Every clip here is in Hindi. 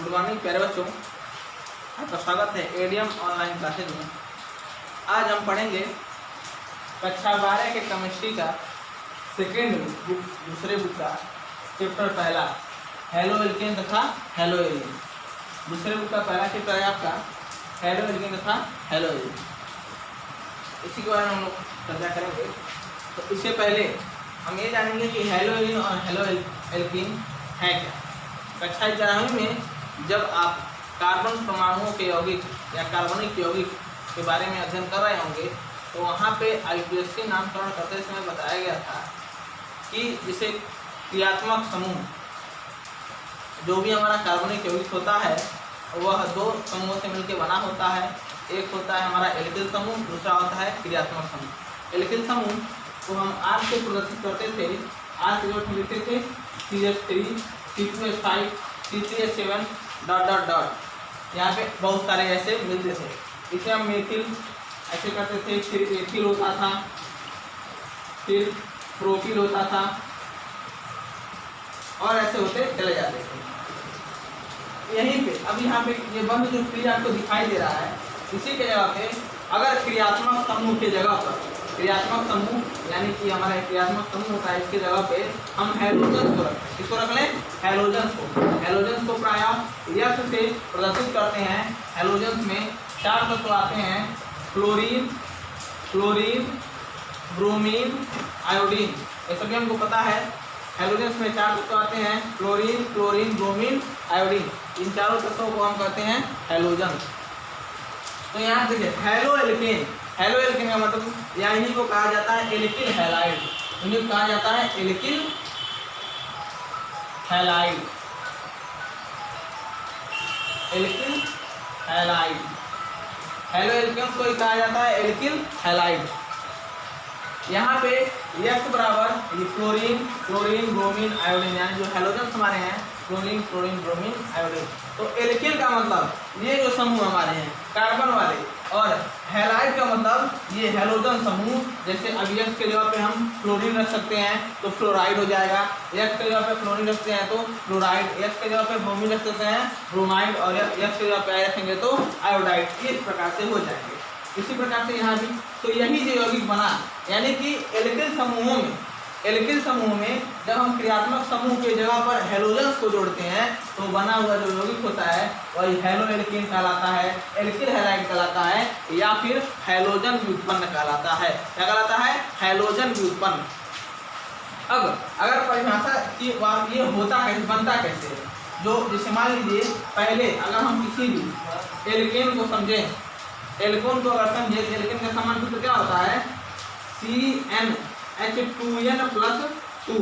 गुड मॉर्निंग प्यारे बच्चों, आपका स्वागत है एडीएम ऑनलाइन क्लासेज में। आज हम पढ़ेंगे कक्षा 12 के केमिस्ट्री का सेकेंड बुक, दूसरे बुक का चैप्टर पहला हेलो एल्केन तथा हेलो एलिन। दूसरे बुक का पहला चैप्टर है आपका हेलो एल्केन तथा हेलो एलिन। इसी के बारे में हम लोग चर्चा करेंगे। तो इससे पहले हम ये जानेंगे कि हेलो एलिन और हेलो एल्केन है क्या। कक्षा 11 में जब आप कार्बन परमाणुओं के यौगिक या कार्बनिक यौगिक के बारे में अध्ययन कर रहे होंगे तो वहाँ पे आईपीएससी नामकरण करते समय बताया गया था कि जिसे क्रियात्मक समूह, जो भी हमारा कार्बनिक यौगिक होता है वह दो समूहों से मिलकर बना होता है। एक होता है हमारा एल्किल समूह, दूसरा होता है क्रियात्मक समूह। एल्किल समूह को हम आर से प्रदर्शित करते थे। आर से जो लिखते थे CH3 C2H5 C3H7 ... यहाँ पे बहुत सारे ऐसे मिलते थे। इसे हम मेथिल ऐसे करते थे, फिर एथिल होता था, फिर प्रोपिल होता था और ऐसे होते चले जाते थे। यहीं पे अब यहाँ पे ये बंद जो क्रिया आपको दिखाई दे रहा है, इसी के जगह पे अगर क्रियात्मक समूह के जगह पर क्रियात्मक समूह यानी कि हमारा क्रियात्मक समूह होता है, इसके जगह पे हम हैलोजन को रखें। किसको रख लें? हैलोजन को प्रायः यश से प्रदर्शित करते हैं। हैलोजन में 4 तत्व आते हैं, क्लोरीन, ब्रोमीन, आयोडीन। ये सभी हमको पता है। हैलोजन में 4 तत्व आते हैं, क्लोरीन, ब्रोमीन, आयोडीन। इन चारों तत्वों को हम कहते हैं हैलोजन। तो यहाँ देखिए हेलो एल्केन का मतलब या इन्हीं को कहा जाता है एल्किल हैलाइड। इन्हीं को कहा जाता है एल्किल हैलाइड। हेलो एल्केन को कहा जाता है एल्किल हैलाइड। यहाँ पे यश बराबर ये क्लोरीन, ब्रोमीन, आयोडीन, यानी जो हैलोजन हमारे हैं क्लोरीन, ब्रोमीन, आयोडीन। तो एल्किल का मतलब ये जो समूह हमारे हैं कार्बन वाले, और हैलाइड का मतलब ये हैलोजन समूह। जैसे अब यश के जगह पे हम क्लोरीन रख सकते हैं तो फ्लोराइड हो जाएगा, यश के जगह पे क्लोरीन रखते हैं तो फ्लोराइड, यश के जगह पे ब्रोमीन रख सकते हैं ब्रोमाइड, और यश के जगह पे रखेंगे तो आयोडाइड। इस प्रकार से हो जाएंगे। इसी प्रकार से यहाँ भी तो यही जो यौगिक बना, यानी कि एल्किल समूह में जब हम क्रियात्मक समूह के जगह पर हैलोजन को जोड़ते हैं तो बना हुआ जो यौगिक होता है वही हेलो एल्केन कहलाता है, एल्किल हैलाइड कहलाता है, या फिर हैलोजन व्युत्पन्न कहलाता है। क्या कहलाता है? हैलोजन व्युत्पन्न। अब अगर परिभाषा की बात ये होता कैसे, बनता कैसे है, जो जैसे मान लीजिए पहले अगर हम किसी भी एल्केन को समझें, एल्कोन को अगर समझे, एल्केन का सामान्य सूत्र क्या होता है? CnH2n+2।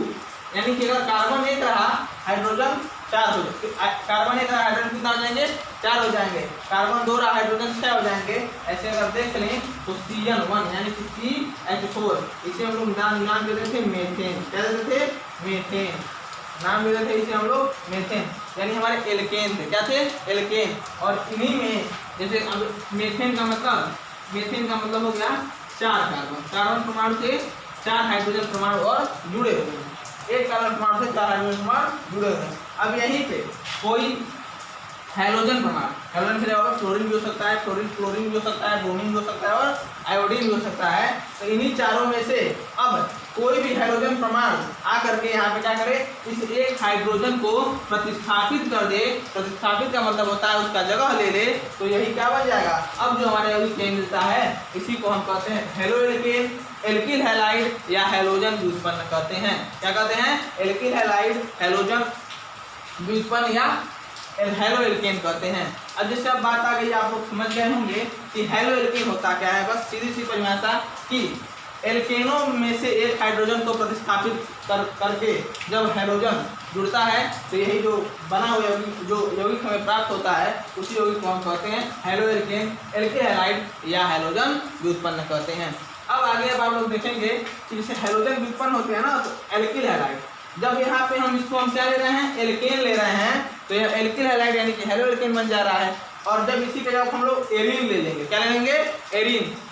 यानी कि अगर कार्बन 1 रहा हाइड्रोजन 4 हो जाएंगे। कार्बन 1 रहा हाइड्रोजन कितना हो जाएंगे? 4 हो जाएंगे। कार्बन 2 रहा हाइड्रोजन 6 हो जाएंगे। ऐसे अगर देख लें तो CN1 यानी कि CH4, इसे हम लोग नाम देते थे मेथेन। क्या देते थे? मेथेन नाम देते थे इसे हम लोग मेथेन। यानी हमारे एल्केन थे। क्या थे? एल्केन। और इन्हीं में जैसे अब मेथेन का मतलब हो गया 4 कार्बन परमाणु से 4 हाइड्रोजन परमाणु और जुड़े हुए हैं। एक कार्बन परमाणु से 4 हाइड्रोजन परमाणु जुड़े हुए हैं। अब यहीं पे कोई हैलोजन की जगह पर क्लोरीन भी हो सकता है, क्लोरीन भी हो सकता है, ब्रोमीन भी हो सकता है और आयोडीन भी हो सकता है। तो इन्हीं चारों में से अब कोई भी हाइड्रोजन परमाणु आकर के यहाँ पे क्या करे? इस एक हाइड्रोजन को प्रतिस्थापित कर दे। प्रतिस्थापित का मतलब होता है उसका जगह ले ले, तो यही क्या बन जाएगा? अब जो हमारे यौगिक मिलता है इसी को हम कहते हैं हेलो एल्केन, एल्किल हैलाइड या हैलोजन व्युत्पन्न कहते हैं। क्या कहते हैं? एल्किल हैलाइड, हैलोजन व्युत्पन्न या हेलो एल्केन कहते हैं। अब जैसे अब बात आ गई, आप लोग समझ गए होंगे कि हेलो एल्केन होता क्या है। बस सीधी सी परिभाषा कि एल्केनों में से एक हाइड्रोजन को प्रतिस्थापित करके जब हैलोजन जुड़ता है तो यही जो बना हुआ जो यौगिक हमें प्राप्त होता है उसी यौगिक को हम कहते हैं हेलो एल्केन, एल्किल हैलाइड या हैलोजन व्युत्पन्न कहते हैं। अब आगे अब आप लोग देखेंगे कि जैसे हैलोजन व्युत्पन्न होते हैं ना, तो एल्किल हैलाइड, जब यहाँ पे हम इसको हम क्या ले रहे हैं? एल्केन ले रहे हैं, तो यह एल्किल हैलाइड यानी कि हेलो एल्केन बन जा रहा है। और जब इसी के जगह हम लोग एरीन ले लेंगे, क्या ले लेंगे?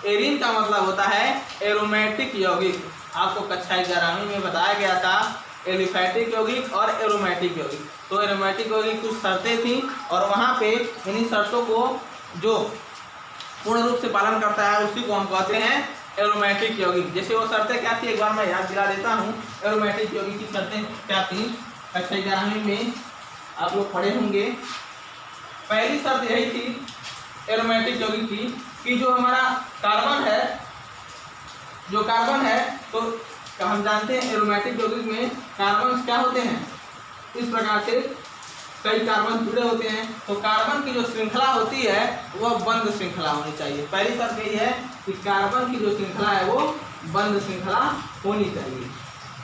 एरीन का मतलब होता है एरोमेटिक यौगिक। आपको कक्षा 11वीं में बताया गया था एलिफैटिक यौगिक और एरोमेटिक यौगिक। तो एरोमेटिक यौगिक कुछ शर्तें थी और वहाँ पे इन्हीं शर्तों को जो पूर्ण रूप से पालन करता है उसी को हम कहते हैं एरोमेटिक यौगिक। जैसे वो शर्तें क्या थी एक बार मैं याद दिला देता हूँ। एरोमेटिक यौगिक की शर्तें क्या थी, कक्षा 11वीं में आप लोग पढ़े होंगे। पहली शर्त यही थी एरोमेटिक यौगिक की कि जो हमारा कार्बन है, जो कार्बन है तो हम जानते हैं एरोमेटिक यौगिक में कार्बन क्या होते हैं, इस प्रकार से कई कार्बन जुड़े होते हैं। तो कार्बन की जो श्रृंखला होती है वह बंद श्रृंखला होनी चाहिए। पहली शर्त यही है कि कार्बन की जो श्रृंखला है वो बंद श्रृंखला होनी चाहिए।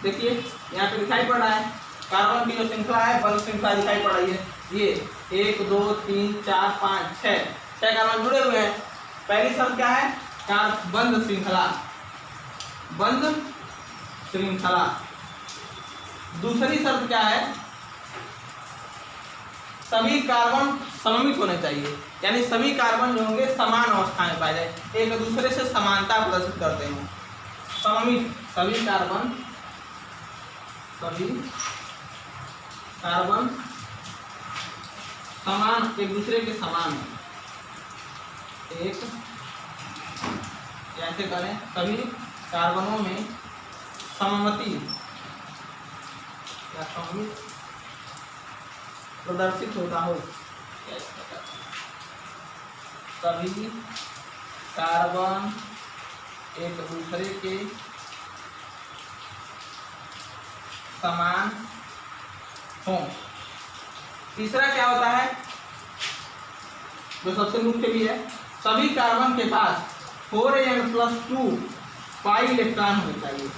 देखिए यहाँ पे दिखाई पड़ रहा है कार्बन की जो श्रृंखला है बंद श्रृंखला दिखाई पड़ रही है। ये 1 2 3 4 5 6 कार्बन जुड़े हुए हैं। पहली शर्त क्या है, बंद श्रृंखला, बंद श्रृंखला। दूसरी शर्त क्या है, सभी कार्बन सममित होने चाहिए, यानी सभी कार्बन जो होंगे समान अवस्था में पाए जाए, एक दूसरे से समानता प्रदर्शित करते हैं। सममित, सभी कार्बन समान, एक दूसरे के समान है। एक कैसे करें, सभी कार्बनों में सममिति या सममित प्रदर्शित होता हो। सभी कार्बन एक दूसरे के समान हो। तीसरा क्या होता है जो सबसे मुख्य भी है, सभी कार्बन के पास 4n+2 पाई इलेक्ट्रॉन होने चाहिए।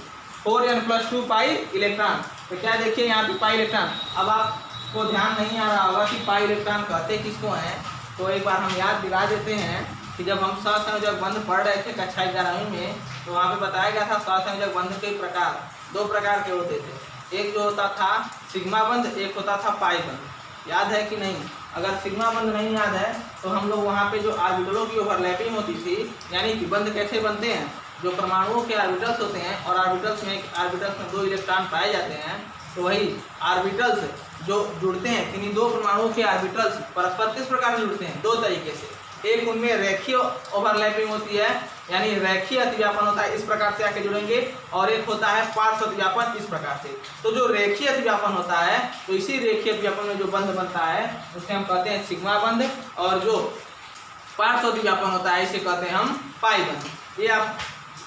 4n+2 pi electron. तो क्या देखिए यहाँ पे पाई इलेक्ट्रॉन, अब आपको ध्यान नहीं आ रहा होगा कि पाई इलेक्ट्रॉन कहते किसको हैं, तो एक बार हम याद दिला देते हैं कि जब हम सहसंयोजक बंध पढ़ रहे थे कक्षा 11वीं में, तो वहाँ पे बताया गया था सहसंयोजक बंध के प्रकार, 2 प्रकार के होते थे। एक जो होता था सिग्मा बंध, एक होता था पाई बंध। याद है कि नहीं? अगर सिग्मा बंध नहीं याद है तो हम लोग वहाँ पे जो ऑर्बिटलों की ओवरलैपिंग होती थी, यानी कि बंध कैसे बनते हैं, जो परमाणुओं के ऑर्बिटल्स होते हैं और ऑर्बिटल्स में 2 इलेक्ट्रॉन पाए जाते हैं, तो वही ऑर्बिटल्स जो जुड़ते हैं, इन्हीं 2 परमाणुओं के ऑर्बिटल्स परस्पर किस प्रकार से जुड़ते हैं, 2 तरीके से। एक उनमें रेखीय ओवरलैपिंग होती है, यानी रेखीय अतिव्यापन होता है, इस प्रकार से आके जुड़ेंगे, और एक होता है पार्श्व अतिव्यापन, इस प्रकार से। तो जो रेखीय अतिव्यापन होता है, तो इसी रेखीय अतिव्यापन में जो बंध बनता है उसे हम कहते हैं सिग्मा बंध, और जो पार्श्व अतिव्यापन होता है इसे कहते हैं हम पाई बंध। ये आप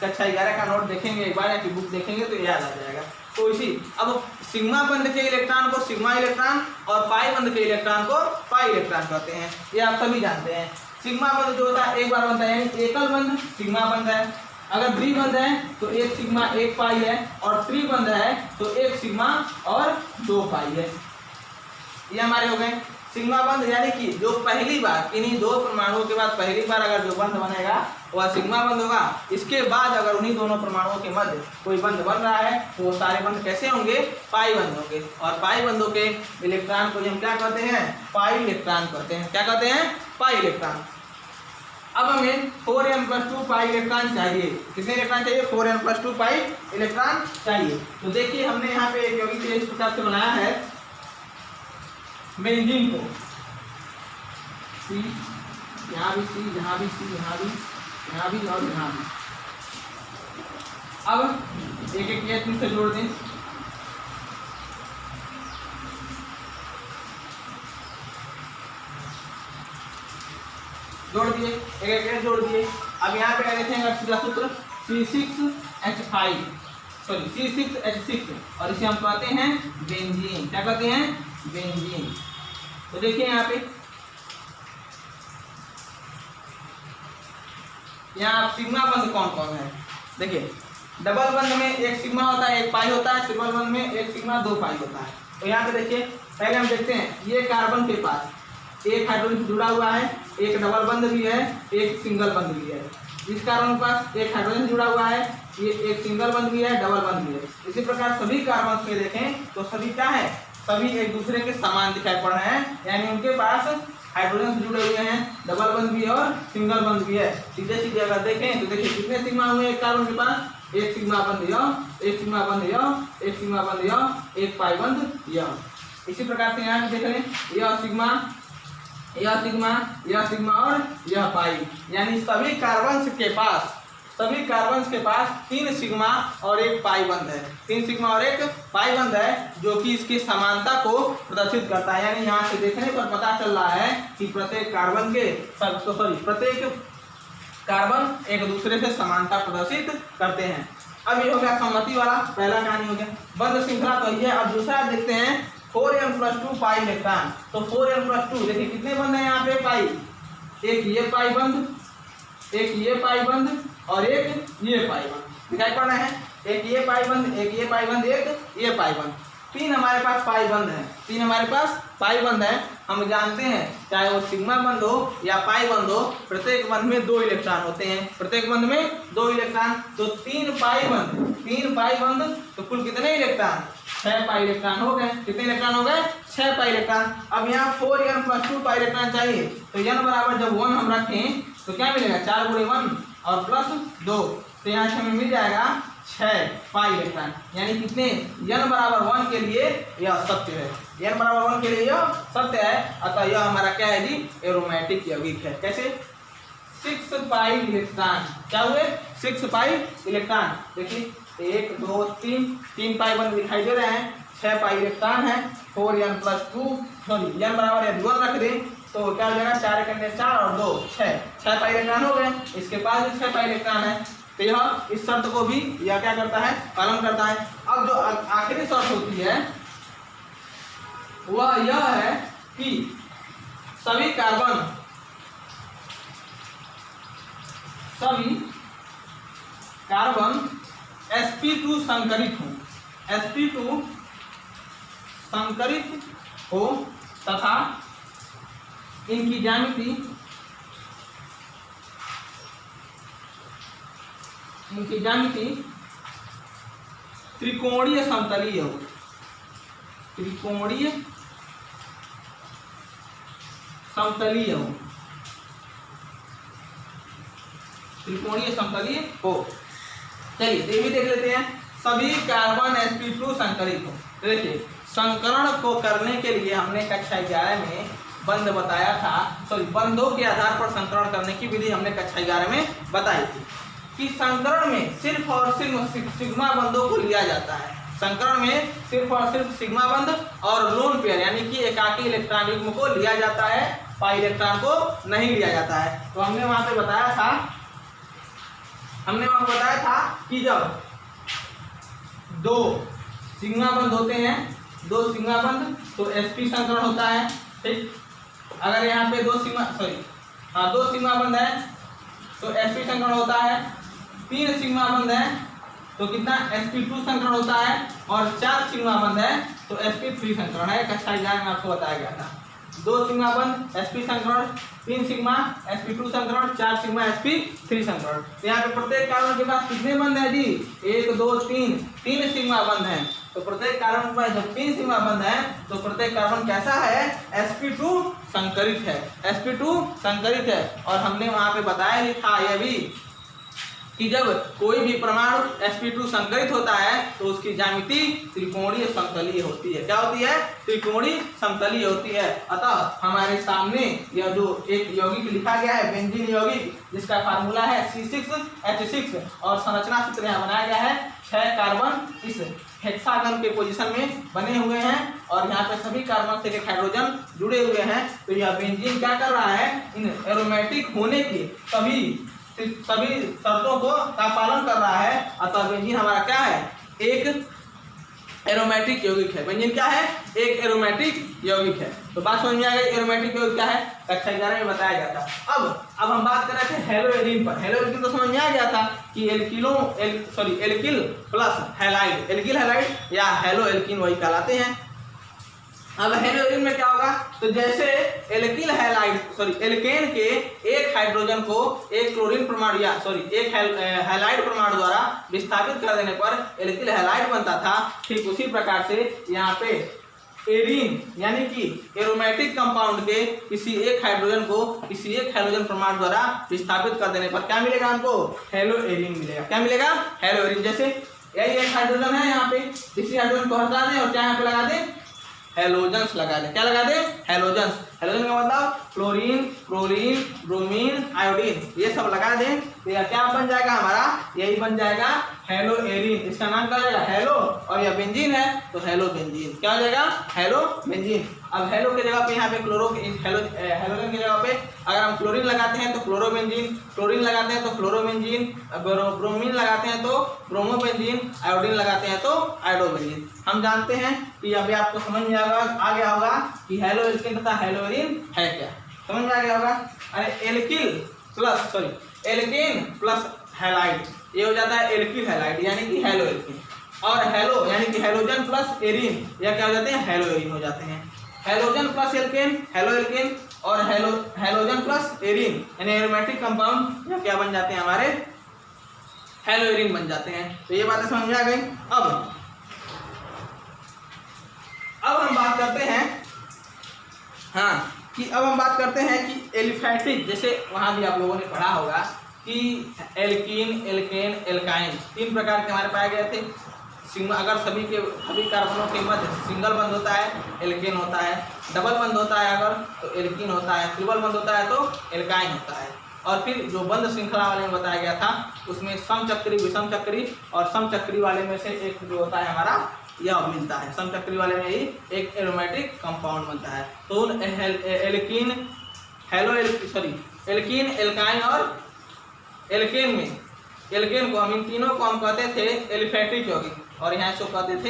कक्षा 11 का नोट देखेंगे एक बार, या कि बुक देखेंगे तो याद आ जाएगा। तो इसी अब सिग्मा बंध के इलेक्ट्रॉन को सिग्मा इलेक्ट्रॉन और पाई बंध के इलेक्ट्रॉन को पाई इलेक्ट्रॉन कहते हैं, ये आप सभी जानते हैं। सिग्मा बंध जो होता है एक बार बनता है, यानी एकल बंध सिग्मा बंध है। अगर द्विबंध है तो 1 सिग्मा 1 पाई है, और त्रिबंध है तो 1 सिग्मा और 2 पाई है। ये हमारे हो गए सिग्मा बंध, यानी कि जो पहली बार इन्हीं 2 परमाणुओं के बाद पहली बार अगर जो बंध बनेगा वह सिग्मा बंध होगा। इसके बाद अगर उन्हीं दोनों परमाणुओं के मध्य कोई बंध बन रहा है तो वो सारे बंध कैसे होंगे, पाई बंध होंगे। और पाई बंधों के इलेक्ट्रॉन को हम क्या कहते हैं, पाई इलेक्ट्रॉन कहते हैं। क्या कहते हैं, पाई इलेक्ट्रॉन। अब हमें 4n+2 पाई इलेक्ट्रॉन चाहिए। कितने इलेक्ट्रॉन चाहिए, 4n+2 पाई इलेक्ट्रॉन चाहिए। तो देखिए हमने यहाँ पे एक यौगिक इस प्रकार से बनाया है बेंजीन को, C, यहाँ भी C, यहाँ भी C, यहाँ भी और यहाँ भी। अब एक एक केस से जोड़ दें। जोड़ दिए, एक एक केस जोड़ दिए। अब यहाँ पे क्या देखेंगे सीधा सूत्र C6H5, सॉरी C6H6, और इसे हम कहते हैं बेंजीन। क्या कहते हैं, बेंजीन। तो देखिए यहाँ पे यहाँ सिग्मा बंध कौन कौन है, देखिए डबल बंध में 1 सिग्मा होता है 1 पाई होता है, ट्रिपल बंध में 1 सिग्मा 2 पाई होता है। तो यहाँ पे देखिए पहले हम देखते हैं ये कार्बन के पास 1 हाइड्रोजन जुड़ा हुआ है, एक डबल बंध भी है, एक सिंगल बंध भी है। इस कार्बन के पास 1 हाइड्रोजन जुड़ा हुआ है, ये एक सिंगल बंध भी है, डबल बंध भी है। इसी प्रकार सभी कार्बन में देखें तो सभी क्या है, सभी एक दूसरे के समान दिखाई पड़ रहे हैं, यानी उनके पास हाइड्रोजन से जुड़े हुए हैं, डबल बंध भी है और सिंगल बंध भी है। सीधे सीधे अगर देखें तो देखिए कितने सिग्मा हुए एक कार्बन के पास, एक सिग्मा बंध यह, एक सिग्मा बंध यह, एक सिग्मा बंध यह, एक पाई बंध यह। इसी प्रकार से यहाँ देख लें, यह सिग्मा, यह सिग्मा, यह सिग्मा और यह पाई, यानी सभी कार्बन्स के पास 3 सिग्मा और एक पाई बंध है, 3 सिग्मा और एक पाई बंध है, जो कि इसकी समानता को प्रदर्शित करता है। यानी यहाँ से देखने पर पता चल रहा है कि प्रत्येक कार्बन एक दूसरे से समानता प्रदर्शित करते हैं। अब ये हो गया सम्मति वाला पहला कहानी हो गया, बंध श्रृंखला तो ये। अब दूसरा देखते हैं 4n+2 पाई इलेक्ट्रॉन। तो 4n+2 देखिए कितने बंध है यहाँ पे पाई, एक ये पाई बंध, एक ये पाई बंध और एक ये पाई बंध दिखाई पड़ रहे हैं। एक ये पाई बंध, एक ये पाई बंध, एक ये पाई बंध, 3 हमारे पास पाई बंध है, 3 हमारे पास पाई बंध है। हम जानते हैं चाहे वो सिग्मा बंध हो या पाई बंध हो, प्रत्येक बंध में 2 इलेक्ट्रॉन होते हैं, प्रत्येक बंध में 2 इलेक्ट्रॉन। तो 3 पाई बंध तो कुल कितने इलेक्ट्रॉन, 6 पाई इलेक्ट्रॉन हो गए। कितने इलेक्ट्रॉन हो गए, 6 पाई इलेक्ट्रॉन। अब यहाँ 4n+2 पाई इलेक्ट्रॉन चाहिए, तो n बराबर जब 1 हम रखें तो क्या मिलेगा, 4 × 1 और +2, तो यहाँ से हमें मिल जाएगा 6 पाई इलेक्ट्रॉन। यानी कितने, n बराबर 1 के लिए यह सत्य है, n बराबर 1 के लिए यह सत्य है। अतः यह हमारा क्या है जी, एरोमेटिक यौगिक है। कैसे, 6 पाई इलेक्ट्रॉन, क्या हुए, 6 पाई इलेक्ट्रॉन। देखिए 1 2 3 पाई बंध दिखाई दे रहे हैं, 6 पाई इलेक्ट्रॉन है। 4n+2 सॉरी n बराबर यदि 1 रख दें तो क्या हो जाएगा, 4 × 4 और 2 6 पाई इलेक्ट्रॉन हो गए। इसके पास भी 6 पाई इलेक्ट्रॉन है, तो यह इस शर्त को भी यह क्या करता है, पालन करता है। अब जो आखिरी शर्त होती है वह यह है कि सभी कार्बन sp2 संकरित हो तथा इनकी ज्यामिति त्रिकोणीय समतलीय हो, त्रिकोणीय समतलीय हो। चलिए ये भी देख लेते हैं, सभी कार्बन sp2 संकरित हो। देखिए संकरण को करने के लिए हमने कक्षा 11 में बंध बताया था, सॉरी बंधों के आधार पर संकरण करने की विधि हमने कक्षा 11 में बताई थी कि संकरण में सिर्फ और सिर्फ सिग्मा बंधों को लिया जाता है। संकरण में सिर्फ और सिर्फ सिग्मा बंध और लोन पेयर यानी कि एकाकी इलेक्ट्रॉन युग्म को लिया जाता है, पाई इलेक्ट्रॉन को नहीं लिया जाता है। तो हमने वहां पे बताया था कि जब 2 सिग्मा बंध होते हैं, 2 सिग्मा बंध तो sp संकरण होता है, ठीक। अगर यहाँ पे 2 सिग्मा बंध है तो sp संकरण होता है, 3 सिग्मा बंध है तो कितना, sp2 संकरण होता है, और 4 सिग्मा बंध है तो sp3 संकरण है। कक्षा 11 में आपको बताया गया था। 2 सिग्मा बंध sp संकरण, 3 सिग्मा sp2 संकरण, 4 सिग्मा sp3 संकरण। यहाँ पे प्रत्येक कार्बन के पास कितने बंध है जी, 1 2 3 सिग्मा बंध है। तो प्रत्येक कार्बन के पास जब 3 सिग्मा बंध है तो प्रत्येक कार्बन कैसा है, sp2 संकरित है, sp2 संकरित है। और हमने वहां पे बताया ही था यह भी कि जब कोई भी परमाणु sp2 संकरित होता है तो उसकी ज्यामिति त्रिकोणीय समतलीय होती है। क्या होती है, त्रिकोणीय समतलीय होती है। अतः हमारे सामने यह जो एक यौगिक लिखा गया है, बेंजीन यौगिक, जिसका फार्मूला है C6H6 और संरचना सूत्र यहाँ बनाया गया है। 6 कार्बन इस हेक्सागन के पोजीशन में बने हुए हैं और यहाँ पे सभी कार्बन से एक हाइड्रोजन जुड़े हुए हैं। तो यह बेंजीन क्या कर रहा है, इन एरोमेटिक होने के सभी शर्तों को का पालन कर रहा है। अतः बेंजीन हमारा क्या है, एक एरोमेटिक यौगिक है। बेंजीन क्या है, एक एरोमेटिक यौगिक है। तो बात समझ में आ गई, एरोमेटिक यौगिक क्या है, कक्षा 11 में बताया गया था। अब हम बात कर रहे थे हेलो एलीन पर। हेलो एलीन तो समझ में आ गया था कि alkyl plus halide, alkyl halide या हेलो एल्किन वही कहलाते हैं। अब हेलो एलीन में क्या होगा, तो जैसे एल्किल हैलाइड एल्केन के एक हाइड्रोजन को एक क्लोरीन परमाणु या एक हैलाइड परमाणु द्वारा विस्थापित कर देने पर एल्किल हैलाइड बनता था, ठीक उसी प्रकार से यहाँ पे एरीन यानी कि एरोमेटिक कंपाउंड के किसी एक हाइड्रोजन को किसी एक हाइड्रोजन परमाणु द्वारा विस्थापित कर देने पर क्या मिलेगा हमको? हेलो एरीन मिलेगा। क्या मिलेगा? Hello arene. जैसे यही एक हाइड्रोजन है, यहाँ पे इसी हाइड्रोजन को हटा दें और क्या यहाँ पे लगा दें? हेलोजेंस लगा दें। क्या लगा दें? हेलोजेंस। हेलोजन का मतलब फ्लोरीन, क्लोरीन, ब्रोमीन, आयोडीन, ये सब लगा दें तो यह क्या बन जाएगा हमारा? यही बन जाएगा हेलो एरीन। इसका नाम क्या हो जाएगा? हेलो, और यह बेंजीन है तो हेलो बेंजीन। क्या हो जाएगा? Hello benzene. अब हेलो की जगह पे यहाँ पे हेलोजन की जगह पे अगर हम क्लोरीन लगाते हैं तो क्लोरोबेंजीन, क्लोरीन लगाते हैं तो फ्लोरोबेंजीन, ब्रोमीन लगाते हैं तो ब्रोमोबेंजीन, आयोडीन लगाते हैं तो आयोडोबेंजीन। हम जानते हैं कि अभी आपको समझ में आ गया होगा कि हेलो एल्केन तथा हेलो एरीन है क्या। समझ में आ गया होगा? अरे एल्केन प्लस हैलाइड, ये हो जाता है एल्किल हैलाइड यानी कि हेलो एल्केन। और हेलो यानी कि हेलोजन प्लस एरीन, यह क्या हो जाते हैं? हेलो एरीन हो जाते हैं। Halogen plus alkane haloalkane, और हेलोजन प्लस एरीन यानी एरोमेटिक कंपाउंड यह क्या बन जाते हैं? हमारे हेलो एरीन बन जाते हैं। तो ये बातें समझ में आ गई। अब हम बात करते हैं, हाँ, कि अब हम बात करते हैं कि एलिफैटिक, जैसे वहाँ भी आप लोगों ने पढ़ा होगा कि एल्कीन, एल्केन, एल्काइन 3 प्रकार के हमारे पाए गए थे। अगर सभी कार्बनों के मध्य सिंगल बंद होता है एल्केन होता है, डबल बंद होता है अगर तो एल्कीन होता है, ट्रिपल बंद होता है तो एल्काइन होता है। और फिर जो बंद श्रृंखला वाले में बताया गया था उसमें समचक्री, विषम चक्री और समचक्री वाले में से एक जो होता है हमारा यह मिलता है। समचक्री वाले में ही एक एरोमेटिक कंपाउंड बनता है। तो एल्कीन, एल्कीन, एल्काइन और एल्केन में एल्केन को हम इन तीनों को हम कहते थे एलिफैटिक यौगिक और यहाँ इसको कहते थे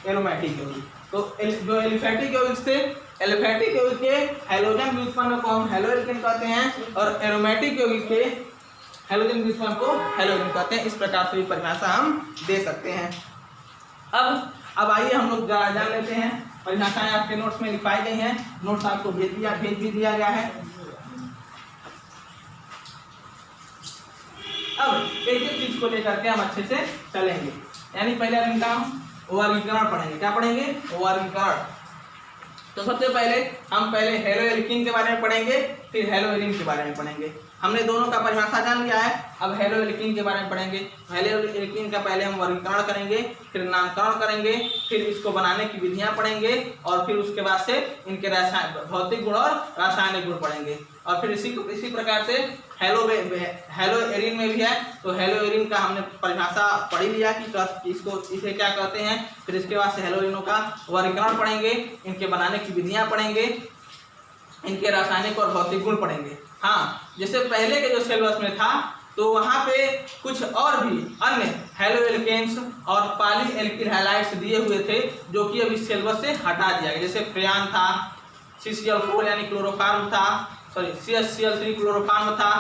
एरोमेटिक यौगिक। तो जो एलिफैटिक यौगिक थे, एलिफैटिक यौगिक के हैलोजन व्युत्पन्न को हम हेलो एल्केन कहते हैं और एरोमेटिक यौगिक के हैलोजन व्युत्पन्न को हेलो एल्केन कहते हैं। इस प्रकार से भी परिभाषा हम दे सकते हैं। अब आइए हम लोग जान लेते हैं। परिभाषाएं आपके नोट्स में लिखाई गई हैं, नोट्स आपको भेज भी दिया गया है। अब एक एक चीज को लेकर के हम अच्छे से चलेंगे। यानी पहले हम इनका वर्गीकरण पढ़ेंगे। क्या पढ़ेंगे? वर्गीकरण। तो सबसे पहले हम हेलो एल्कीन के बारे में पढ़ेंगे, फिर हेलो एरीन के बारे में पढ़ेंगे। हमने दोनों का परिभाषा जान लिया है, अब हेलो एल्कीन के बारे में पढ़ेंगे। हेलो एल्कीन का पहले हम वर्गीकरण करेंगे, फिर नामकरण करेंगे, फिर इसको बनाने की विधियां पढ़ेंगे और फिर उसके बाद से इनके भौतिक गुण और रासायनिक गुण पढ़ेंगे। और फिर इसी प्रकार से हेलो एरीन में भी है तो हेलो एरीन का हमने परिभाषा पढ़ लिया कि इसे क्या कहते हैं। फिर इसके बाद से हेलो एरीनों का वर्गीकरण पढ़ेंगे, इनके बनाने की विधियां पढ़ेंगे, इनके रासायनिक और भौतिक गुण पढ़ेंगे। हाँ, जैसे पहले के जो सिलेबस में था तो वहाँ पे कुछ और भी अन्य हेलो एल्केन्स और पॉली एल्किल हैलाइड्स दिए हुए थे जो कि अभी सिलेबस से हटा दिया गया। जैसे फ्रेयान था, CCl4 यानी क्लोरोफार्म था, CH3 क्लोरोफार्म था,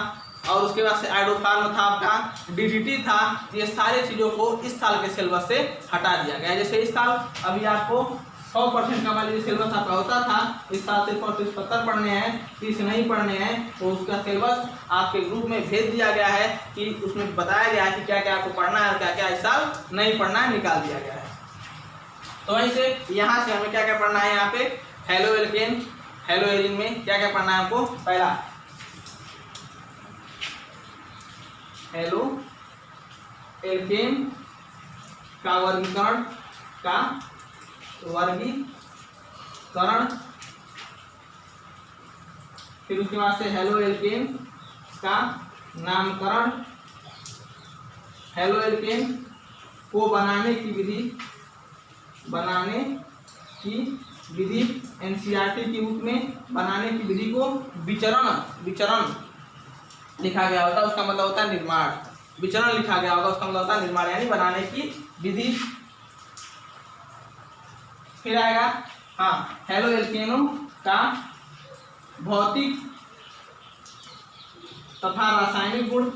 और उसके बाद से आइडोफार्म था, आपका DDT था। ये सारी चीज़ों को इस साल के सिलेबस से हटा दिया गया। जैसे इस साल अभी आपको 100% का वाले सिलेबस आपका होता था, इस साल सिर्फ और सिर्फ 70 पढ़ने हैं, 30 नहीं पढ़ने हैं। तो उसका सिलेबस आपके ग्रुप में भेज दिया गया है कि उसमें बताया गया है कि क्या क्या आपको पढ़ना है और क्या क्या इस साल नहीं पढ़ना है, निकाल दिया गया है। तो वहीं से यहाँ से हमें क्या क्या पढ़ना है, यहाँ पे हेलो एल्केन, हेलो एरीन में क्या क्या पढ़ना है हमको। पहला हेलो एल्केन का वर्गीकरण फिर उसके बाद से हेलो एल्केन का नामकरण, हेलो एल्केन को बनाने की विधि NCERT की बुक में बनाने की विधि को विचरण लिखा गया होता है, उसका मतलब होता है निर्माण। विचरण लिखा गया होगा, उसका मतलब होता है निर्माण यानी बनाने की विधि। फिर आएगा हाँ हेलो एल्केनों का भौतिक तथा रासायनिक गुण,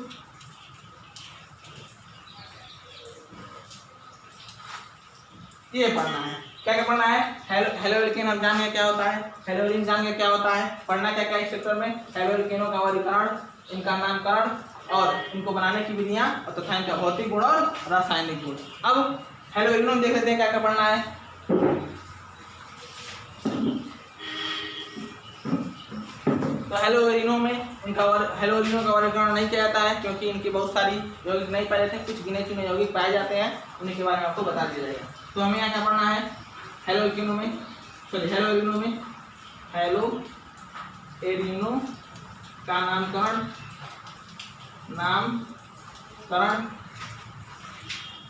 ये पढ़ना है। क्या क्या पढ़ना है? हेलो एल्केन हम जान गए क्या होता है, हेलो एरीन जान गए क्या होता है। पढ़ना क्या क्या इस सेक्टर में? हेलो एल्केनों का वर्गीकरण, इनका नामकरण और इनको बनाने की विधियां तथा इनका भौतिक गुण और रासायनिक गुण। अब हेलो एरीनों देख लेते हैं क्या क्या पढ़ना है। तो हेलोइनो में इनका हेलोइनो का वर्गीकरण नहीं किया जाता है क्योंकि इनकी बहुत सारी यौगिक नहीं पाए जाते हैं, कुछ गिने चुने यौगिक पाए जाते हैं, उन्हीं के बारे में आपको बता दिया जाएगा। तो हमें यहाँ क्या पढ़ना है, हेलोइनो का नामकरण,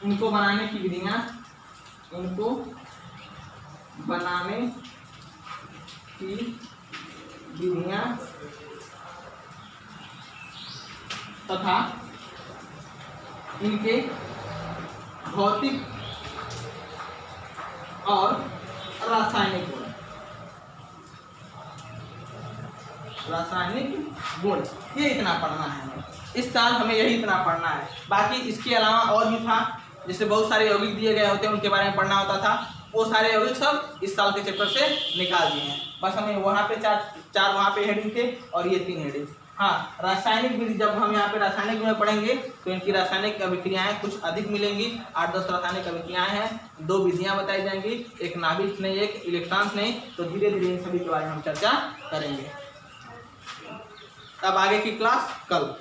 इनको बनाने की विधियाँ, तथा इनके भौतिक और रासायनिक गुण, ये इतना पढ़ना है हमें इस साल, हमें यही इतना पढ़ना है। बाकी इसके अलावा और भी था, जैसे बहुत सारे यौगिक दिए गए होते हैं उनके बारे में पढ़ना होता था, वो सारे यौगिक सब इस साल के चैप्टर से निकाल दिए हैं। बस हमें वहाँ पे चार वहाँ पे हेडिंग थे और ये 3 हेडिंग। हाँ, रासायनिक विधि, जब हम यहाँ पे रासायनिक में पढ़ेंगे तो इनकी रासायनिक अभिक्रियाएं कुछ अधिक मिलेंगी। 8-10 रासायनिक अभिक्रियाएं हैं, 2 विधियां बताई जाएंगी, एक नाभिक नहीं, एक इलेक्ट्रॉन्स नहीं। तो धीरे धीरे इन सभी के बारे में हम चर्चा करेंगे। अब आगे की क्लास कल।